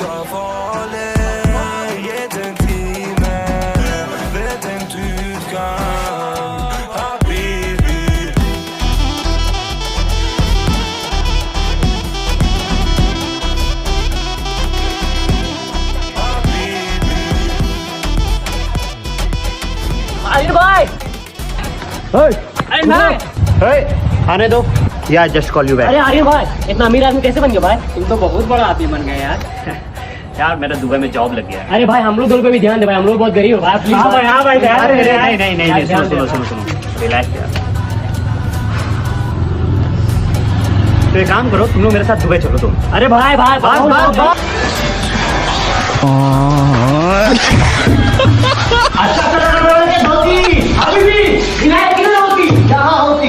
आर्यन भाई, आर्यन भाई, आने दो या जस्ट कॉल यू बैक। अरे आर्यन भाई, इतना अमीर आदमी कैसे बन गया भाई? तुम तो बहुत बड़ा आदमी बन गए यार। यार मेरा दुबई में जॉब लग गया है। अरे भाई हम लोग दोनों पे भी ध्यान दे भाई, हम लोग बहुत गरीब है भाई, प्लीज। हाँ भाई, हाँ भाई, अरे नहीं सुनो रिलैक्स यार। तो एक काम करो, तुम लोग मेरे साथ दुबई चलो तुम। अरे भाई भाई बस अभी भी इलाज क्यों होती? कहाँ होती?